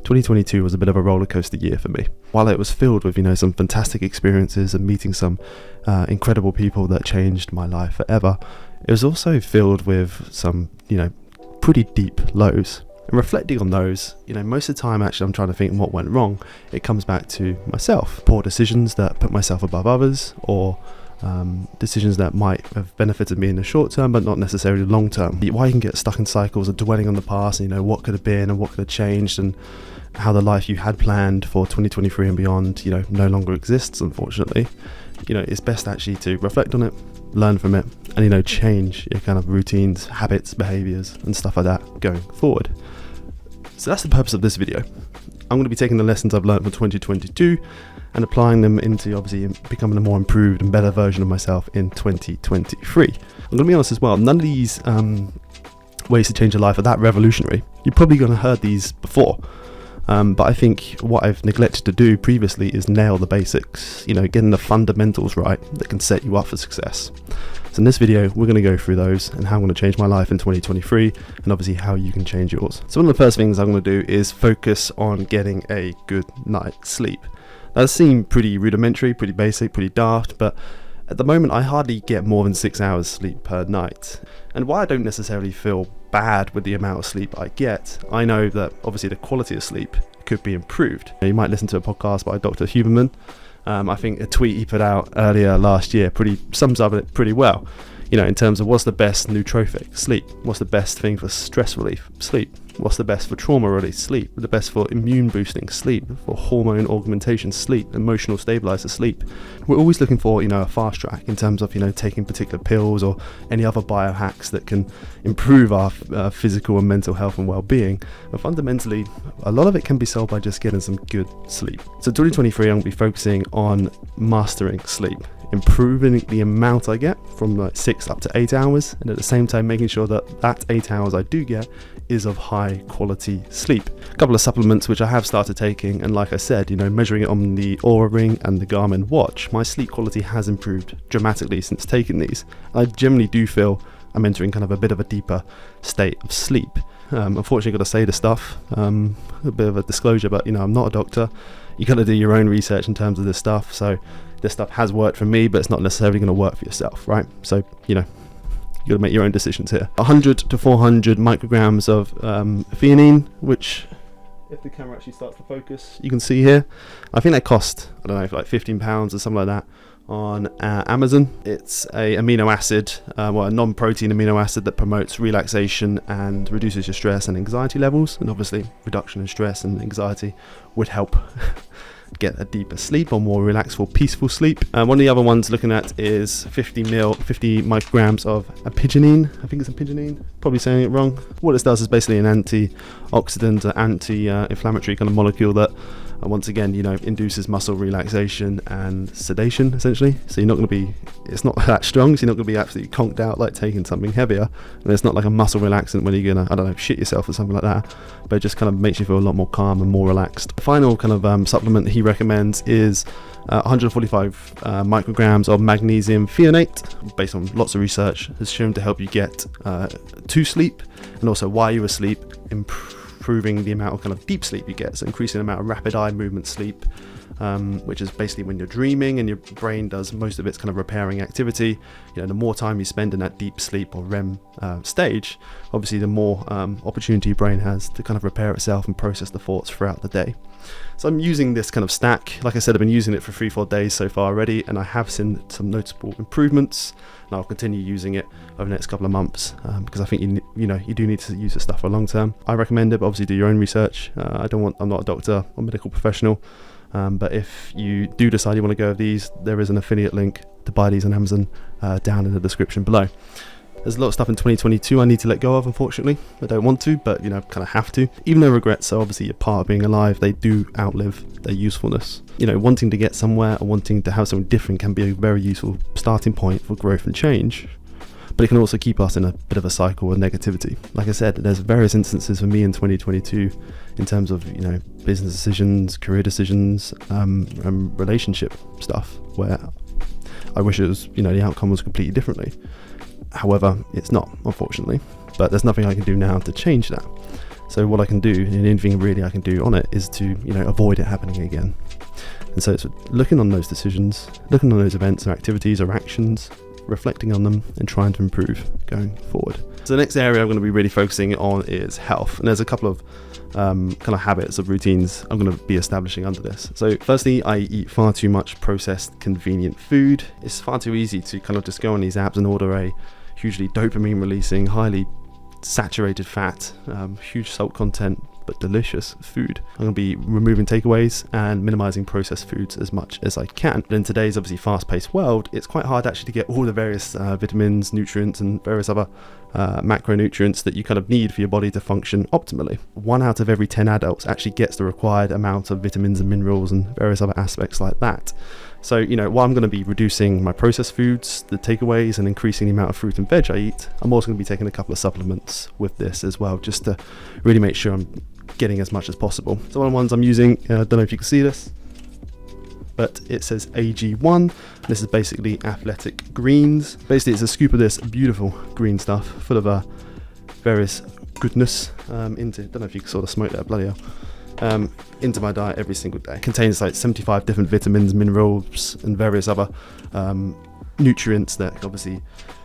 2022 was a bit of a roller coaster year for me. While it was filled with, some fantastic experiences and meeting some incredible people that changed my life forever, it was also filled with some, pretty deep lows. And reflecting on those, most of the time actually I'm trying to think what went wrong. It comes back to myself. Poor decisions that put myself above others, or decisions that might have benefited me in the short term but not necessarily long term. Why you can get stuck in cycles of dwelling on the past, and what could have been and what could have changed, and how the life you had planned for 2023 and beyond no longer exists, unfortunately. It's best actually to reflect on it, learn from it, and change your kind of routines, habits, behaviors and stuff like that going forward. So that's the purpose of this video. I'm going to be taking the lessons I've learned from 2022 and applying them into obviously becoming a more improved and better version of myself in 2023. I'm going to be honest as well, none of these ways to change your life are that revolutionary. You're probably going to have heard these before, but I think what I've neglected to do previously is nail the basics, getting the fundamentals right that can set you up for success. So in this video, we're going to go through those and how I'm going to change my life in 2023, and obviously how you can change yours. So one of the first things I'm going to do is focus on getting a good night's sleep. That seems pretty rudimentary, pretty basic, pretty daft, but at the moment I hardly get more than 6 hours sleep per night. And while I don't necessarily feel bad with the amount of sleep I get, I know that obviously the quality of sleep could be improved. You might listen to a podcast by Dr. Huberman. I think a tweet he put out earlier last year sums up it pretty well. In terms of what's the best nootropic? Sleep. What's the best thing for stress relief? Sleep. What's the best for trauma relief? Sleep. The best for immune boosting? Sleep. For hormone augmentation? Sleep. Emotional stabilizer? Sleep. We're always looking for, a fast track in terms of, taking particular pills or any other biohacks that can improve our physical and mental health and well-being. But fundamentally, a lot of it can be solved by just getting some good sleep. So 2023, I'm going to be focusing on mastering sleep, improving the amount I get from like 6 up to 8 hours, and at the same time making sure that 8 hours I do get is of high quality sleep. A couple of supplements which I have started taking, and like I said, measuring it on the Oura Ring and the Garmin watch, my sleep quality has improved dramatically since taking these. I generally do feel I'm entering kind of a bit of a deeper state of sleep. Unfortunately, got to say this stuff, a bit of a disclosure, but I'm not a doctor. You got to do your own research in terms of this stuff. So this stuff has worked for me, but it's not necessarily going to work for yourself, right? So, you got to make your own decisions here. 100 to 400 micrograms of theanine, which, if the camera actually starts to focus, you can see here. I think they cost, I don't know, like £15 or something like that on Amazon. It's a amino acid, a non-protein amino acid that promotes relaxation and reduces your stress and anxiety levels. And obviously, reduction in stress and anxiety would help get a deeper sleep or more relaxed or peaceful sleep. One of the other ones looking at is 50 micrograms of apigenin. I think it's apigenin, probably saying it wrong. What this does is basically an antioxidant, anti-inflammatory kind of molecule that once again, induces muscle relaxation and sedation, essentially. So it's not that strong, so you're not going to be absolutely conked out like taking something heavier. And it's not like a muscle relaxant when you're going to, shit yourself or something like that. But it just kind of makes you feel a lot more calm and more relaxed. The final kind of supplement he recommends is 145 micrograms of magnesium threonate, based on lots of research, has shown to help you get to sleep, and also while you're asleep, improving the amount of kind of deep sleep you get, so increasing the amount of rapid eye movement sleep, which is basically when you're dreaming and your brain does most of its kind of repairing activity. The more time you spend in that deep sleep or REM stage, obviously the more opportunity your brain has to kind of repair itself and process the thoughts throughout the day. So I'm using this kind of stack. Like I said, I've been using it for 3-4 days so far already, and I have seen some noticeable improvements, and I'll continue using it over the next couple of months, because I think you do need to use this stuff for long term. I recommend it, but obviously do your own research. I'm not a doctor or medical professional, but if you do decide you want to go with these, there is an affiliate link to buy these on Amazon down in the description below. There's a lot of stuff in 2022 I need to let go of, unfortunately. I don't want to, but kind of have to. Even though regrets are obviously a part of being alive, they do outlive their usefulness. Wanting to get somewhere or wanting to have something different can be a very useful starting point for growth and change. But it can also keep us in a bit of a cycle of negativity. Like I said, there's various instances for me in 2022 in terms of, business decisions, career decisions, and relationship stuff where I wish it was, the outcome was completely differently. However, it's not, unfortunately, but there's nothing I can do now to change that. So what I can do, and anything really I can do on it, is to, you know, avoid it happening again. And so it's looking on those decisions, looking on those events or activities or actions, reflecting on them and trying to improve going forward. So the next area I'm going to be really focusing on is health. And there's a couple of kind of habits of routines I'm going to be establishing under this. So firstly, I eat far too much processed convenient food. It's far too easy to kind of just go on these apps and order a hugely dopamine releasing, highly saturated fat, huge salt content, but delicious food. I'm going to be removing takeaways and minimizing processed foods as much as I can. But in today's obviously fast-paced world, it's quite hard actually to get all the various vitamins, nutrients, and various other macronutrients that you kind of need for your body to function optimally. 1 out of every 10 adults actually gets the required amount of vitamins and minerals and various other aspects like that. So, you know, while I'm going to be reducing my processed foods, the takeaways, and increasing the amount of fruit and veg I eat, I'm also going to be taking a couple of supplements with this as well, just to really make sure I'm getting as much as possible. So one of the ones I'm using, I don't know if you can see this, but it says AG1. This is basically Athletic Greens. Basically, it's a scoop of this beautiful green stuff full of various goodness into, don't know if you can sort of smoke that, bloody hell, into my diet every single day. It contains like 75 different vitamins, minerals, and various other nutrients that obviously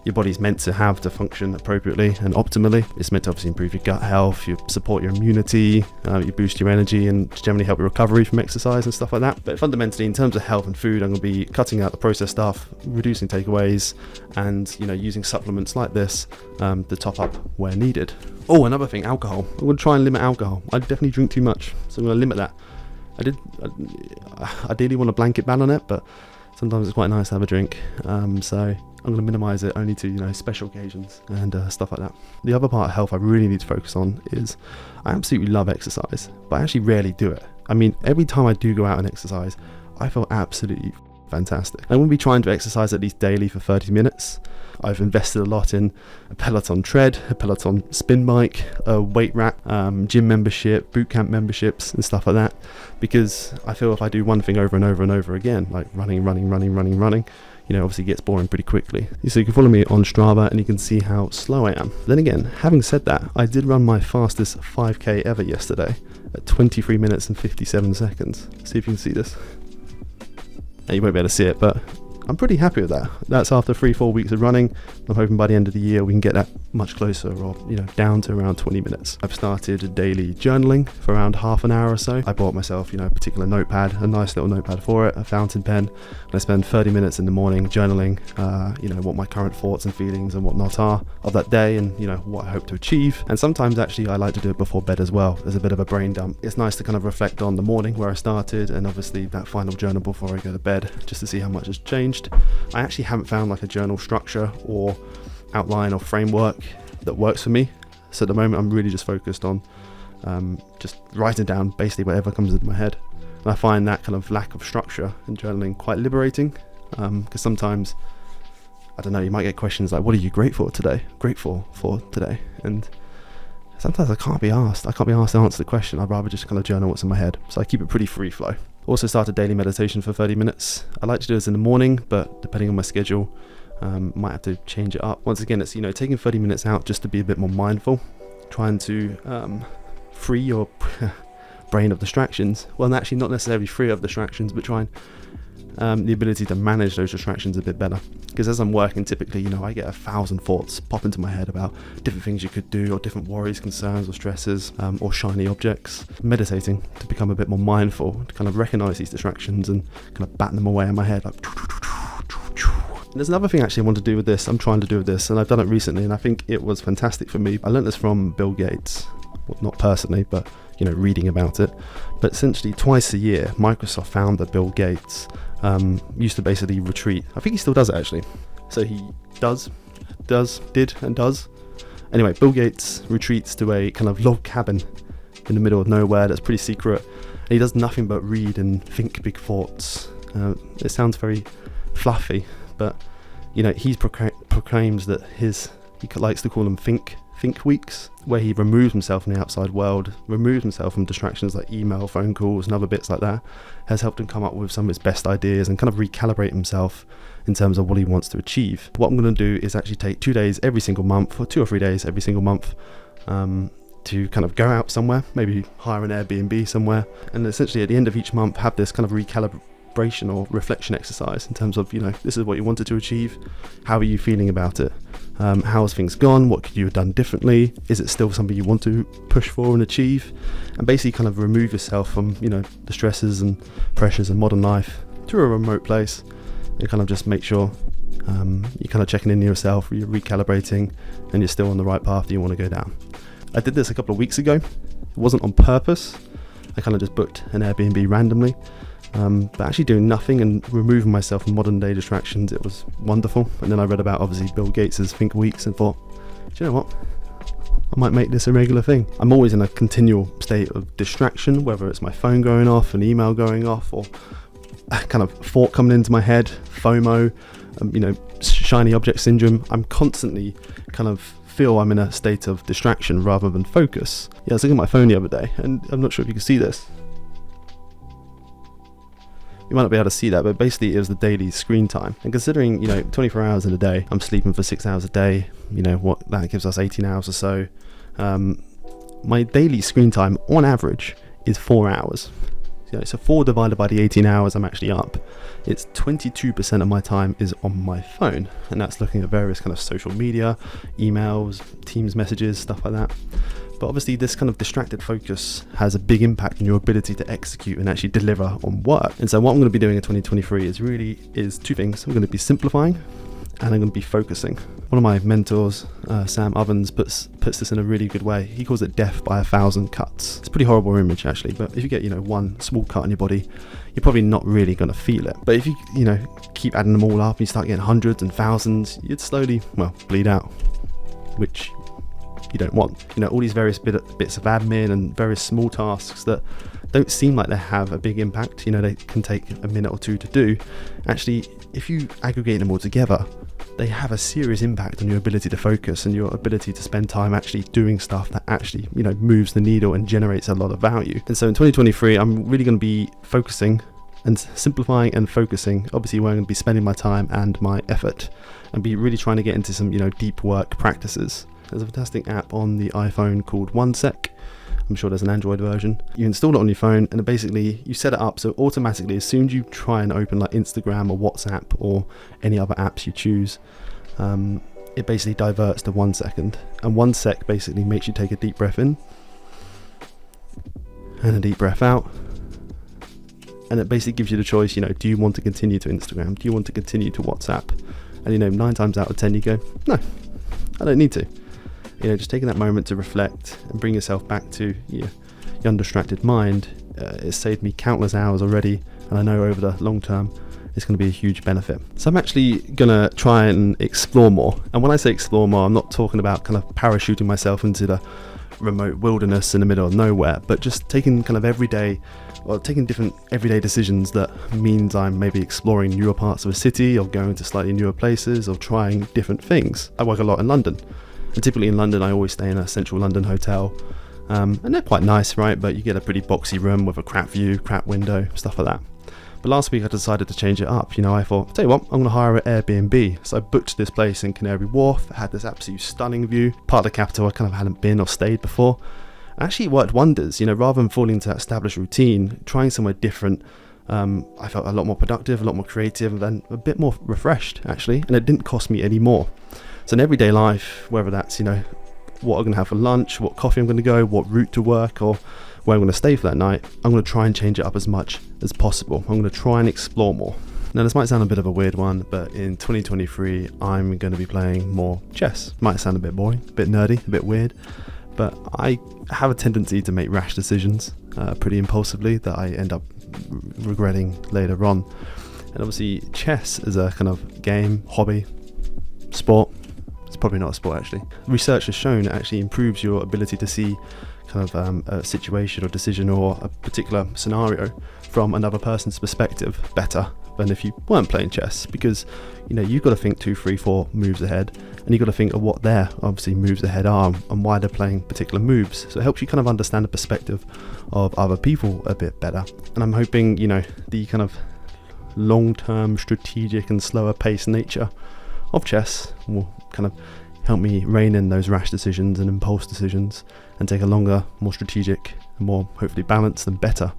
your body's meant to have to function appropriately and optimally. It's meant to obviously improve your gut health, you support your immunity, you boost your energy, and generally help your recovery from exercise and stuff like that. But fundamentally, in terms of health and food, I'm going to be cutting out the processed stuff, reducing takeaways, and, you know, using supplements like this to top up where needed. Oh, another thing, alcohol. I'm going to try and limit alcohol. I definitely drink too much, so I'm going to limit that. I ideally want a blanket ban on it, but sometimes it's quite nice to have a drink. So I'm going to minimise it only to, you know, special occasions and stuff like that. The other part of health I really need to focus on is I absolutely love exercise, but I actually rarely do it. I mean, every time I do go out and exercise, I feel absolutely fantastic. I'm going to be trying to exercise at least daily for 30 minutes. I've invested a lot in a Peloton tread, a Peloton spin bike, a weight rack, gym membership, boot camp memberships and stuff like that, because I feel if I do one thing over and over and over again, like running, you know, obviously it gets boring pretty quickly. So you can follow me on Strava and you can see how slow I am. Then again, having said that, I did run my fastest 5k ever yesterday at 23 minutes and 57 seconds. See if you can see this. Now, you won't be able to see it, but I'm pretty happy with that. That's after 3-4 weeks of running. I'm hoping by the end of the year we can get that much closer, or, you know, down to around 20 minutes. I've started daily journaling for around half an hour or so. I bought myself, you know, a particular notepad, a nice little notepad for it, a fountain pen, and I spend 30 minutes in the morning journaling, you know, what my current thoughts and feelings and whatnot are of that day, and, you know, what I hope to achieve. And sometimes actually I like to do it before bed as well. There's a bit of a brain dump. It's nice to kind of reflect on the morning where I started, and obviously that final journal before I go to bed, just to see how much has changed. I actually haven't found like a journal structure or outline or framework that works for me. So at the moment I'm really just focused on just writing down basically whatever comes into my head. And I find that kind of lack of structure in journaling quite liberating, because sometimes, I don't know, you might get questions like, what are you grateful for today? And sometimes I can't be asked to answer the question. I'd rather just kind of journal what's in my head. So I keep it pretty free flow. Also started daily meditation for 30 minutes. I like to do this in the morning, but depending on my schedule, might have to change it up. Once again, it's, you know, taking 30 minutes out just to be a bit more mindful, trying to free your brain of distractions. Well, actually not necessarily free of distractions, but trying the ability to manage those distractions a bit better. Because as I'm working, typically, you know, I get 1,000 thoughts pop into my head about different things you could do, or different worries, concerns, or stresses, or shiny objects. Meditating to become a bit more mindful, to kind of recognize these distractions and kind of bat them away in my head, like. And there's another thing actually I want to do with this, I'm trying to do with this, and I've done it recently, and I think it was fantastic for me. I learned this from Bill Gates. Well, not personally, but, you know, reading about it. But essentially twice a year, Microsoft founder Bill Gates used to basically retreat. I think he still does it actually. So he did. Anyway, Bill Gates retreats to a kind of log cabin in the middle of nowhere that's pretty secret. And he does nothing but read and think big thoughts. It sounds very fluffy, but, you know, he proclaims that he likes to call them think weeks, where he removes himself from the outside world, removes himself from distractions like email, phone calls and other bits like that, has helped him come up with some of his best ideas and kind of recalibrate himself in terms of what he wants to achieve. What I'm going to do is actually take 2 days every single month, or 2 or 3 days every single month, to kind of go out somewhere, maybe hire an Airbnb somewhere, and essentially at the end of each month have this kind of recalibration or reflection exercise in terms of, this is what you wanted to achieve. How are you feeling about it? How's things gone? What could you have done differently? Is it still something you want to push for and achieve? And basically kind of remove yourself from, the stresses and pressures of modern life to a remote place, and kind of just make sure you're kind of checking in yourself, you're recalibrating, and you're still on the right path that you want to go down. I did this a couple of weeks ago. It wasn't on purpose. I kind of just booked an Airbnb randomly. But actually doing nothing and removing myself from modern day distractions, it was wonderful. And then I read about, obviously, Bill Gates's Think Weeks and thought, do you know what? I might make this a regular thing. I'm always in a continual state of distraction, whether it's my phone going off, an email going off, or a kind of thought coming into my head, FOMO, shiny object syndrome. I'm constantly kind of feel I'm in a state of distraction rather than focus. Yeah, I was looking at my phone the other day, and I'm not sure if you can see this. You might not be able to see that, but basically it was the daily screen time. And considering, 24 hours in a day, I'm sleeping for 6 hours a day, what that gives us 18 hours or so. My daily screen time on average is 4 hours. So 4 divided by the 18 hours I'm actually up, it's 22% of my time is on my phone, and that's looking at various kind of social media, emails, Teams messages, stuff like that. But obviously this kind of distracted focus has a big impact on your ability to execute and actually deliver on work. And so what I'm going to be doing in 2023 is two things. I'm going to be simplifying, and I'm going to be focusing. One of my mentors, Sam Ovens, puts this in a really good way. He calls it death by 1,000 cuts. It's a pretty horrible image actually, but if you get, one small cut on your body, you're probably not really going to feel it. But if you, keep adding them all up and you start getting hundreds and thousands, you'd slowly, bleed out, which you don't want. All these various bits of admin and various small tasks that don't seem like they have a big impact, they can take a minute or two to do. Actually, if you aggregate them all together, they have a serious impact on your ability to focus and your ability to spend time actually doing stuff that actually, moves the needle and generates a lot of value. And so in 2023, I'm really going to be focusing and simplifying and focusing, obviously where I'm going to be spending my time and my effort, and be really trying to get into some, deep work practices. There's a fantastic app on the iPhone called OneSec. I'm sure there's an Android version. You install it on your phone, and basically you set it up so automatically as soon as you try and open like Instagram or WhatsApp or any other apps you choose, it basically diverts to 1 second. And OneSec basically makes you take a deep breath in and a deep breath out. And it basically gives you the choice, do you want to continue to Instagram? Do you want to continue to WhatsApp? And 9 times out of 10 you go, no, I don't need to. Just taking that moment to reflect and bring yourself back to your undistracted mind, it's saved me countless hours already, and I know over the long term it's going to be a huge benefit. So I'm actually going to try and explore more. And when I say explore more, I'm not talking about kind of parachuting myself into the remote wilderness in the middle of nowhere, but just taking kind of taking different everyday decisions that means I'm maybe exploring newer parts of a city, or going to slightly newer places, or trying different things. I work a lot in London. And typically in London, I always stay in a central London hotel, and they're quite nice, right? But you get a pretty boxy room with a crap view, crap window, stuff like that. But last week I decided to change it up. I thought, tell you what, I'm going to hire an Airbnb. So I booked this place in Canary Wharf. It had this absolute stunning view. Part of the capital I kind of hadn't been or stayed before. And actually it worked wonders. Rather than falling into that established routine, trying somewhere different, I felt a lot more productive, a lot more creative, and a bit more refreshed actually. And it didn't cost me any more. So in everyday life, whether that's, what I'm going to have for lunch, what coffee I'm going to go, what route to work, or where I'm going to stay for that night, I'm going to try and change it up as much as possible. I'm going to try and explore more. Now this might sound a bit of a weird one, but in 2023, I'm going to be playing more chess. Might sound a bit boring, a bit nerdy, a bit weird, but I have a tendency to make rash decisions pretty impulsively that I end up regretting later on. And obviously chess is a kind of game, hobby, sport. It's probably not a sport actually. Research has shown it actually improves your ability to see kind of a situation or decision or a particular scenario from another person's perspective better than if you weren't playing chess, because you've got to think 2, 3, 4 moves ahead, and you've got to think of what their obviously moves ahead are and why they're playing particular moves. So it helps you kind of understand the perspective of other people a bit better. And I'm hoping the kind of long-term strategic and slower paced nature of chess will kind of help me rein in those rash decisions and impulse decisions and take a longer, more strategic, and more hopefully balanced and better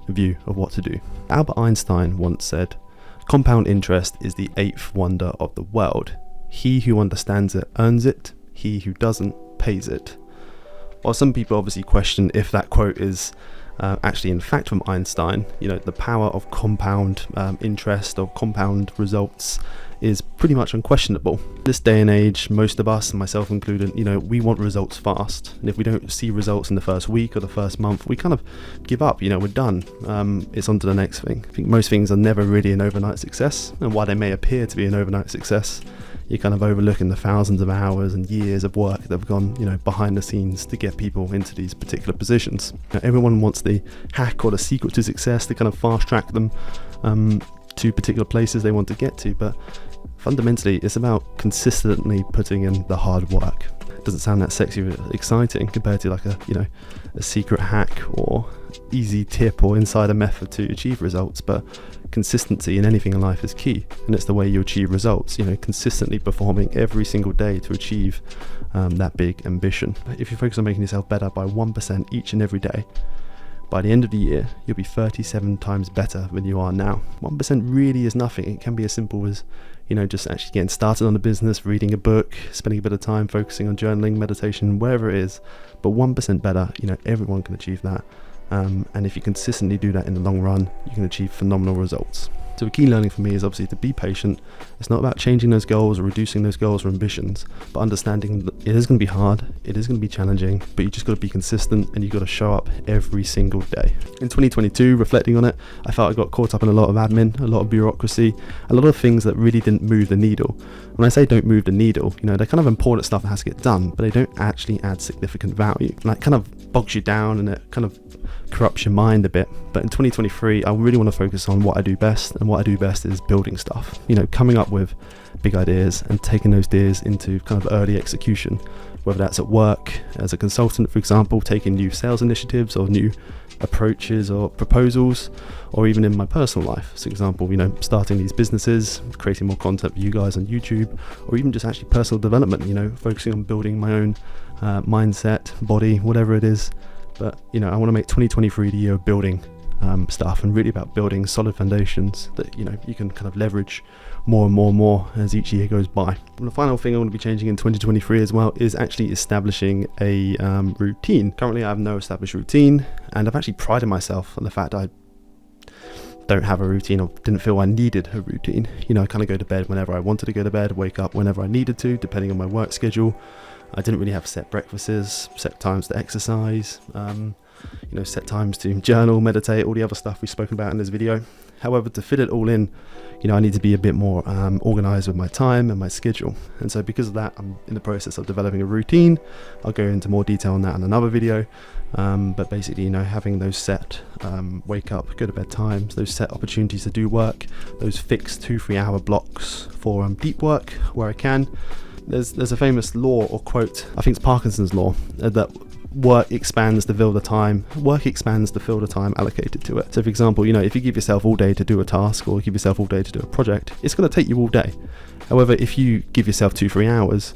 view of what to do. Albert Einstein once said, "Compound interest is the eighth wonder of the world. He who understands it earns it, he who doesn't pays it." While some people obviously question if that quote is actually in fact from Einstein, the power of compound interest or compound results is pretty much unquestionable. This day and age, most of us, myself included, we want results fast, and if we don't see results in the first week or the first month, we kind of give up. We're done. It's on to the next thing. I think most things are never really an overnight success, and while they may appear to be an overnight success, you're kind of overlooking the thousands of hours and years of work that have gone, behind the scenes to get people into these particular positions. Everyone wants the hack or the secret to success to kind of fast track them to particular places they want to get to, but fundamentally it's about consistently putting in the hard work. It doesn't sound that sexy or exciting compared to like a secret hack or easy tip or insider method to achieve results, but consistency in anything in life is key, and it's the way you achieve results, consistently performing every single day to achieve that big ambition. If you focus on making yourself better by 1% each and every day, by the end of the year you'll be 37 times better than you are now. 1% really is nothing. It can be as simple as just actually getting started on a business, reading a book, spending a bit of time focusing on journaling, meditation, wherever it is, but 1% better, everyone can achieve that. And if you consistently do that in the long run, you can achieve phenomenal results. So a key learning for me is obviously to be patient. It's not about changing those goals or reducing those goals or ambitions, but understanding that it is going to be hard, it is going to be challenging, but you just got to be consistent and you got to show up every single day. In 2022, reflecting on it, I felt I got caught up in a lot of admin, a lot of bureaucracy, a lot of things that really didn't move the needle. When I say don't move the needle, they're kind of important stuff that has to get done, but they don't actually add significant value. And that kind of bogs you down and it kind of corrupts your mind a bit. But in 2023, I really want to focus on what I do best, and what I do best is building stuff, coming up with big ideas and taking those ideas into kind of early execution, whether that's at work as a consultant, for example, taking new sales initiatives or new approaches or proposals, or even in my personal life, for example, starting these businesses, creating more content for you guys on YouTube, or even just actually personal development, focusing on building my own mindset, body, whatever it is. But I want to make 2023 the year of building stuff, and really about building solid foundations that you can kind of leverage more and more and more as each year goes by. And the final thing I want to be changing in 2023 as well is actually establishing a routine. Currently I have no established routine, and I've actually prided myself on the fact I don't have a routine, or didn't feel I needed a routine. I kind of go to bed whenever I wanted to go to bed, wake up whenever I needed to, depending on my work schedule. I didn't really have set breakfasts, set times to exercise, set times to journal, meditate, all the other stuff we've spoken about in this video. However, to fit it all in, I need to be a bit more organized with my time and my schedule. And so because of that, I'm in the process of developing a routine. I'll go into more detail on that in another video. But basically, having those set wake up, go to bed times, those set opportunities to do work, those fixed 2-3 hour blocks for deep work where I can. There's a famous law or quote, I think it's Parkinson's law, that work expands to fill the time allocated to it. So for example, if you give yourself all day to do a task, or give yourself all day to do a project, it's going to take you all day. However, if you give yourself 2-3 hours,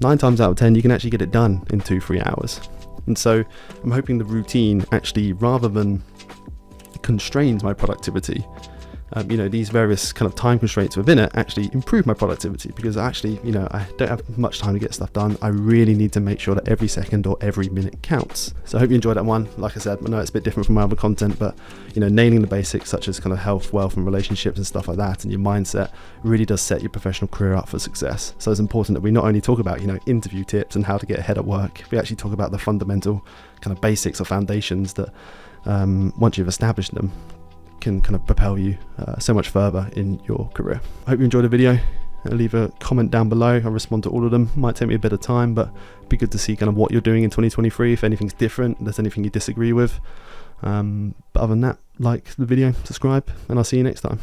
9 times out of 10 you can actually get it done in 2-3 hours. And so I'm hoping the routine actually, rather than constrains my productivity, these various kind of time constraints within it actually improve my productivity, because actually, I don't have much time to get stuff done. I really need to make sure that every second or every minute counts. So I hope you enjoyed that one. Like I said, I know it's a bit different from my other content, but nailing the basics such as kind of health, wealth and relationships and stuff like that, and your mindset really does set your professional career up for success. So it's important that we not only talk about interview tips and how to get ahead at work, we actually talk about the fundamental kind of basics or foundations that once you've established them, can kind of propel you so much further in your career. I hope you enjoyed the video. Leave a comment down below. I'll respond to all of them. Might take me a bit of time, but it'd be good to see kind of what you're doing in 2023, if anything's different, if there's anything you disagree with. But other than that, like the video, subscribe, and I'll see you next time.